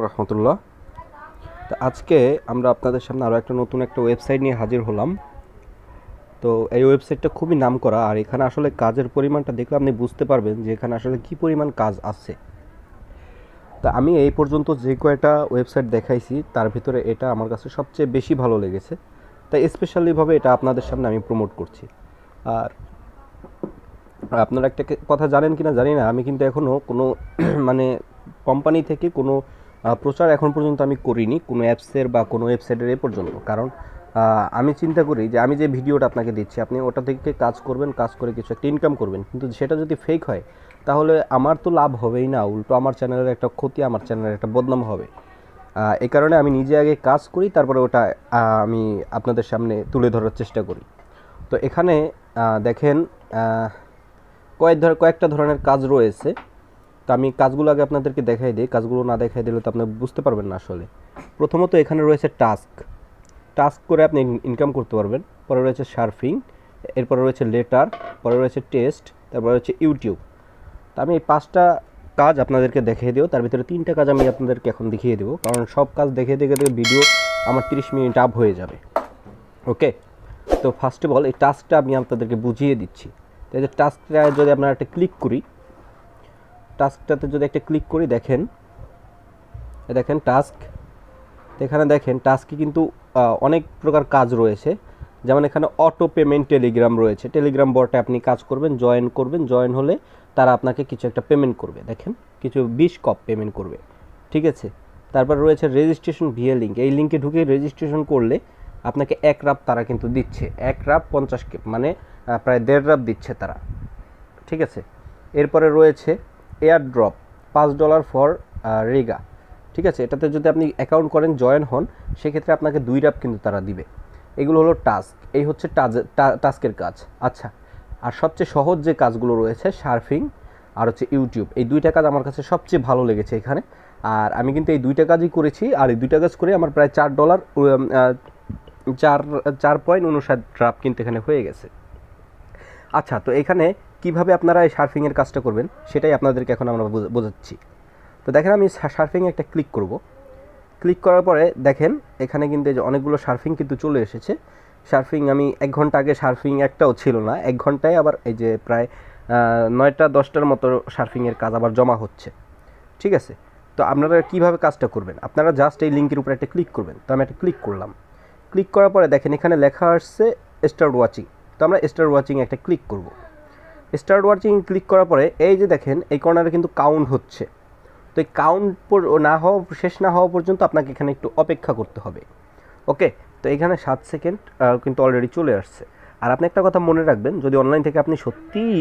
রহমতুল্লাহ। তো আজকে আমরা আপনাদের সামনে আরও নতুন একটা ওয়েবসাইট নিয়ে হাজির হলাম। তো এই ওয়েবসাইটটা খুবই নামকরা, আর এখানে আসলে কাজের পরিমাণটা দেখলে আপনি বুঝতে পারবেন যে এখানে আসলে কী পরিমাণ কাজ আছে। তা আমি এই পর্যন্ত যে কয়টা ওয়েবসাইট দেখাইছি তার ভিতরে এটা আমার কাছে সবচেয়ে বেশি ভালো লেগেছে, তাই স্পেশালিভাবে এটা আপনাদের সামনে আমি প্রমোট করছি। আর আপনারা একটা কথা জানেন কি না জানি না, আমি কিন্তু এখনও কোনো মানে কোম্পানি থেকে কোনো প্রচার এখন পর্যন্ত আমি করিনি কোনো অ্যাপসের বা কোনো ওয়েবসাইটের এ পর্যন্ত। কারণ আমি চিন্তা করি যে আমি যে ভিডিওটা আপনাকে দিচ্ছি আপনি ওটা থেকে কাজ করবেন, কাজ করে কিছু একটা ইনকাম করবেন, কিন্তু সেটা যদি ফেক হয় তাহলে আমার তো লাভ হবেই না, উল্টো আমার চ্যানেলের একটা ক্ষতি, আমার চ্যানেলের একটা বদনাম হবে। এই কারণে আমি নিজে আগে কাজ করি, তারপরে ওটা আমি আপনাদের সামনে তুলে ধরার চেষ্টা করি। তো এখানে দেখেন কয়েকটা ধরনের কাজ রয়েছে। তো আমি কাজগুলো আগে আপনাদেরকে দেখাই দিই, কাজগুলো না দেখাই দিলে তো আপনি বুঝতে পারবেন না আসলে। প্রথমত এখানে রয়েছে টাস্ক করে আপনি ইনকাম করতে পারবেন। পরে রয়েছে সার্ফিং, এরপরে রয়েছে লেটার, পরে রয়েছে টেস্ট, তারপরে রয়েছে ইউটিউব। তো আমি এই 5টা কাজ আপনাদেরকে দেখিয়ে দেবো, তার ভিতরে 3টা কাজ আমি আপনাদেরকে এখন দেখিয়ে দেবো, কারণ সব কাজ দেখে ভিডিও আমার 30 মিনিট আপ হয়ে যাবে। ওকে, তো ফার্স্ট অফ অল এই টাস্কটা আমি আপনাদেরকে বুঝিয়ে দিচ্ছি। তো এই যে টাস্কটা যদি আপনারা একটা ক্লিক করি, টাস্কটাতে যদি একটা ক্লিক করি, দেখেন টাস্ক। এখানে দেখেন টাস্কে কিন্তু অনেক প্রকার কাজ রয়েছে। যেমন এখানে অটো পেমেন্ট টেলিগ্রাম রয়েছে, টেলিগ্রাম বটে আপনি কাজ করবেন, জয়েন হলে তারা আপনাকে কিছু একটা পেমেন্ট করবে, দেখেন কিছু 20 কপ পেমেন্ট করবে, ঠিক আছে। তারপর রয়েছে রেজিস্ট্রেশন ভিএ লিঙ্ক, এই লিঙ্কে ঢুকে রেজিস্ট্রেশন করলে আপনাকে 1 রাপ তারা কিন্তু দিচ্ছে, 1 রাপ 50 কে মানে প্রায় 1.5 রাপ দিচ্ছে তারা, ঠিক আছে। এরপরে রয়েছে এয়ার ড্রপ $5 ফর রেগা, ঠিক আছে। এটাতে যদি আপনি অ্যাকাউন্ট করেন, জয়েন হন, সেক্ষেত্রে আপনাকে 2 রাপ কিন্তু তারা দিবে। এগুলো হলো টাস্ক, এই হচ্ছে টাস্কের কাজ। আচ্ছা, আর সবচেয়ে সহজ যে কাজগুলো রয়েছে সার্ফিং আর হচ্ছে ইউটিউব, এই 2টা কাজ আমার কাছে সবচেয়ে ভালো লেগেছে এখানে। আর আমি কিন্তু এই 2টা কাজই করেছি, আর এই 2টা কাজ করে আমার প্রায় $4 4.59 ড্রাপ কিন্তু এখানে হয়ে গেছে। আচ্ছা, তো এখানে কিভাবে আপনারা এই সার্ফিংয়ের কাজটা করবেন সেটাই আপনাদেরকে এখন আমরা বোঝাচ্ছি। তো দেখেন আমি সার্ফিংয়ে একটা ক্লিক করব, ক্লিক করার পরে দেখেন এখানে কিন্তু এই যে অনেকগুলো সার্ফিং কিন্তু চলে এসেছে। সার্ফিং আমি 1 ঘন্টা আগে সার্ফিং একটাও ছিল না, 1 ঘন্টায় আবার এই যে প্রায় 9টা-10টার মতো সার্ফিংয়ের কাজ আবার জমা হচ্ছে, ঠিক আছে। তো আপনারা কীভাবে কাজটা করবেন, আপনারা জাস্ট এই লিঙ্কের উপরে একটা ক্লিক করবেন। তো আমি একটা ক্লিক করলাম, ক্লিক করার পরে দেখেন এখানে লেখা আসছে স্টার্ট ওয়াচিং। তো আমরা স্টার্ট ওয়াচিং একটা ক্লিক করব। স্টার্ট ওয়াচিং ক্লিক করার পরে এই যে দেখেন এই কর্নারে কিন্তু কাউন্ট হচ্ছে। তো এই কাউন্ট শেষ না হওয়া পর্যন্ত আপনাকে এখানে একটু অপেক্ষা করতে হবে। ওকে, তো এখানে 7 সেকেন্ড কিন্তু অলরেডি চলে আসছে। আর আপনি একটা কথা মনে রাখবেন, যদি অনলাইন থেকে আপনি সত্যিই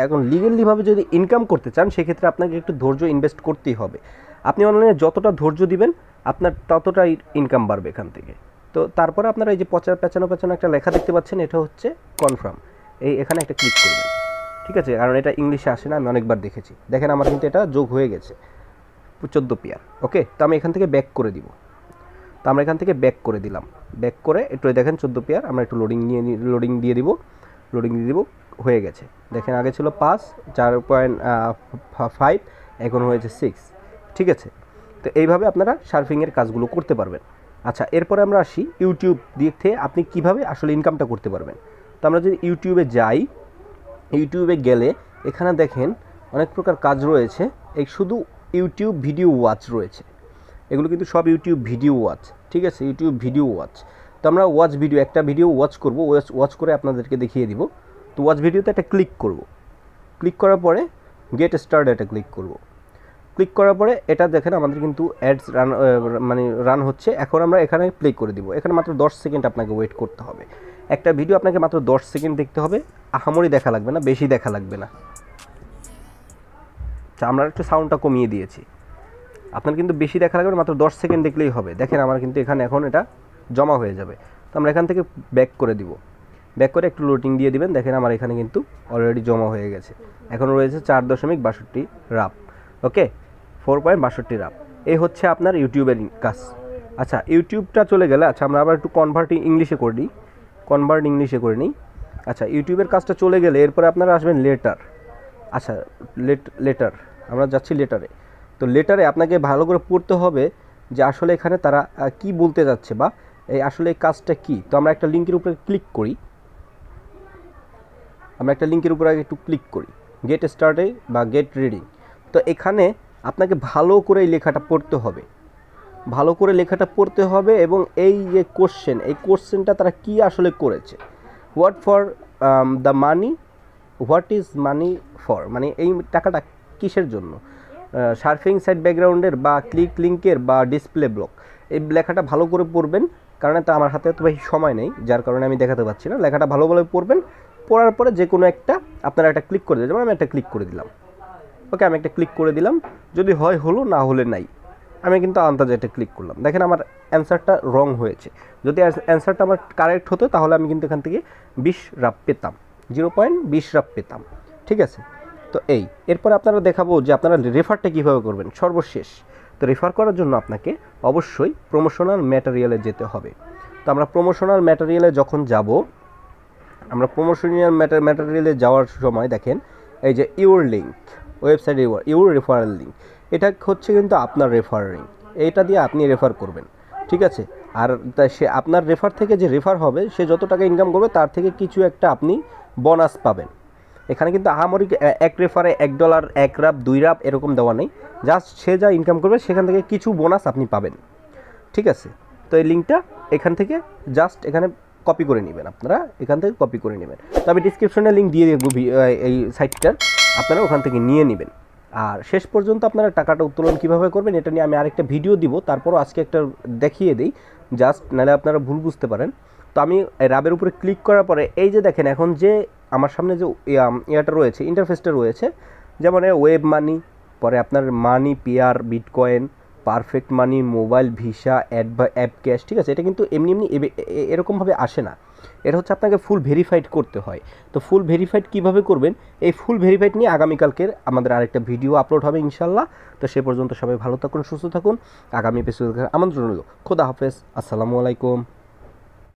এখন লিগেলিভাবে যদি ইনকাম করতে চান, সেক্ষেত্রে আপনাকে একটু ধৈর্য ইনভেস্ট করতেই হবে। আপনি অনলাইনে যতটা ধৈর্য দিবেন আপনার ততটাই ইনকাম বাড়বে এখান থেকে। তো তারপরে আপনারা এই যে পেছানো একটা লেখা দেখতে পাচ্ছেন, এটা হচ্ছে কনফার্ম, এখানে একটা ক্লিক করবেন, ঠিক আছে। কারণ এটা ইংলিশে আসে না, আমি অনেকবার দেখেছি। দেখেন আমার কিন্তু এটা যোগ হয়ে গেছে 14 পেয়ার। ওকে, তো আমি এখান থেকে ব্যাক করে দিব। তো আমরা এখান থেকে ব্যাক করে দিলাম, ব্যাক করে একটু দেখেন 14 পেয়ার, আমরা একটু লোডিং দিয়ে দিব, হয়ে গেছে। দেখেন আগে ছিল 5, 4.5, এখন হয়েছে 6, ঠিক আছে। তো এইভাবে আপনারা সার্ফিংয়ের কাজগুলো করতে পারবেন। আচ্ছা, এরপরে আমরা আসি ইউটিউব দিক থেকে আপনি কিভাবে আসলে ইনকামটা করতে পারবেন। তো আমরা যদি ইউটিউবে যাই, ইউটিউবে গেলে এখানে দেখেন অনেক প্রকার কাজ রয়েছে। এই শুধু ইউটিউব ভিডিও ওয়াচ রয়েছে, এগুলো কিন্তু সব ইউটিউব ভিডিও ওয়াচ, ঠিক আছে, ইউটিউব ভিডিও ওয়াচ। তো আমরা একটা ভিডিও ওয়াচ করব, ওয়াচ করে আপনাদেরকে দেখিয়ে দিব। তো ওয়াচ ভিডিওতে একটা ক্লিক করব, ক্লিক করার পরে গেট স্টার্ট এটা ক্লিক করব। ক্লিক করার পরে এটা দেখেন আমাদের কিন্তু অ্যাডস রান হচ্ছে। এখন আমরা এখানে প্লে করে দিব। এখানে মাত্র 10 সেকেন্ড আপনাকে ওয়েট করতে হবে। একটা ভিডিও আপনাকে মাত্র 10 সেকেন্ড দেখতে হবে, আহামরি দেখা লাগবে না, বেশি দেখা লাগবে না। আচ্ছা, আমরা একটু সাউন্ডটা কমিয়ে দিয়েছি, আপনার কিন্তু বেশি দেখা লাগবে না, মাত্র 10 সেকেন্ড দেখলেই হবে। দেখেন আমার কিন্তু এখানে এখন এটা জমা হয়ে যাবে। তো আমরা এখান থেকে ব্যাক করে দিব, ব্যাক করে একটু লোডিং দিয়ে দিবেন। দেখেন আমার এখানে কিন্তু অলরেডি জমা হয়ে গেছে। এখন রয়েছে 4.62 রাপ, ওকে, 4.62 রাপ। এই হচ্ছে আপনার ইউটিউবের কাজ। আচ্ছা, ইউটিউবটা চলে গেলে, আচ্ছা আমরা আবার একটু কনভার্ট ইংলিশে করে নিই। আচ্ছা, ইউটিউবের কাজটা চলে গেলে এরপরে আপনারা আসবেন লেটার। আচ্ছা, লেটার আমরা যাচ্ছি লেটারে। তো লেটারে আপনাকে ভালো করে পড়তে হবে যে আসলে এখানে তারা কি বলতে যাচ্ছে বা এই আসলে এই কাজটা কি। তো আমরা একটা লিঙ্কের উপরে ক্লিক করি, একটু ক্লিক করি, গেট স্টার্টে বা গেট রিডিং। তো এখানে আপনাকে ভালো করে এই লেখাটা পড়তে হবে, এবং এই যে কোশ্চেনটা তারা কি আসলে করেছে, হোয়াট ইজ মানি ফর, মানে এই টাকাটা কিসের জন্য, সার্ফিং সাইট ব্যাকগ্রাউন্ডের বা ক্লিক লিঙ্কের বা ডিসপ্লে ব্লক। এই লেখাটা ভালো করে পড়বেন, কারণ এটা আমার হাতে তো বেশি সময় নেই, যার কারণে আমি দেখাতে পাচ্ছি না। লেখাটা ভালোভাবে পড়বেন, পড়ার পরে যে কোনো একটা আপনারা একটা ক্লিক করে দেবেন। যেমন আমি একটা ক্লিক করে দিলাম, ওকে, আমি একটা ক্লিক করে দিলাম, যদি হয় হলো, না হলে নাই। আমি কিন্তু আন্দাজে একটা ক্লিক করলাম, দেখেন আমার অ্যান্সারটা রং হয়েছে। যদি অ্যান্সারটা আমার কারেক্ট হতো তাহলে আমি কিন্তু এখান থেকে 20 রাপ পেতাম, 0.20 রাপ পেতাম, ঠিক আছে। তো এরপরে আপনারা দেখাবো যে আপনারা রেফারটা কীভাবে করবেন সর্বশেষ। তো রেফার করার জন্য আপনাকে অবশ্যই প্রমোশনাল ম্যাটেরিয়ালে যেতে হবে। তো আমরা প্রমোশনাল ম্যাটেরিয়ালে যখন যাব, আমরা প্রমোশনাল ম্যাটেরিয়ালে যাওয়ার সময় দেখেন এই যে ইউর লিঙ্ক, ওয়েবসাইটে ইউর রেফারেল লিঙ্ক, এটা হচ্ছে কিন্তু আপনার রেফার লিঙ্ক, এইটা দিয়ে আপনি রেফার করবেন, ঠিক আছে। আর সে আপনার রেফার থেকে যে রেফার হবে, সে যত টাকা ইনকাম করবে তার থেকে কিছু একটা আপনি বোনাস পাবেন। এখানে কিন্তু আহামরি এক রেফারে $1, 1 রাপ, 2 রাপ এরকম দেওয়া নেই, জাস্ট সে যা ইনকাম করবে সেখান থেকে কিছু বোনাস আপনি পাবেন, ঠিক আছে। তো এই লিঙ্কটা এখান থেকে জাস্ট এখানে কপি করে নেবেন, আপনারা এখান থেকে কপি করে নেবেন। তো আমি ডিসক্রিপশনে লিঙ্ক দিয়ে দেবো এই সাইটটার, আপনারা ওখান থেকে নিয়ে নেবেন। আর শেষ পর্যন্ত আপনারা টাকাটা উত্তোলন কীভাবে করবেন এটা নিয়ে আমি আরেকটা ভিডিও দিব, তারপরও আজকে একটা দেখিয়ে দিই জাস্ট, নাহলে আপনারা ভুল বুঝতে পারেন। তো আমি রাবের উপরে ক্লিক করার পরে এই যে দেখেন এখন যে আমার সামনে যে ইয়াটা রয়েছে, ইন্টারফেসটা রয়েছে, যেমন ওয়েব মানি, পরে আপনার মানি পেয়ার, বিটকয়েন, পারফেক্ট মানি, মোবাইল ভিসা, অ্যাপ ক্যাশ, ঠিক আছে। এটা কিন্তু এমনি এরকমভাবে আসে না, এটা হচ্ছে আপনাকে ফুল ভেরিফাইড করতে হয়। তো ফুল ভেরিফাইড কীভাবে করবেন, এই ফুল ভেরিফাইড নিয়ে আগামীকালকের আমাদের আরেকটা ভিডিও আপলোড হবে ইনশাল্লাহ। তো সে পর্যন্ত সবাই ভালো থাকুন, সুস্থ থাকুন, আগামী এপিসোড আমন্ত্রণ রইল। খোদা হাফেজ, আসসালামু আলাইকুম।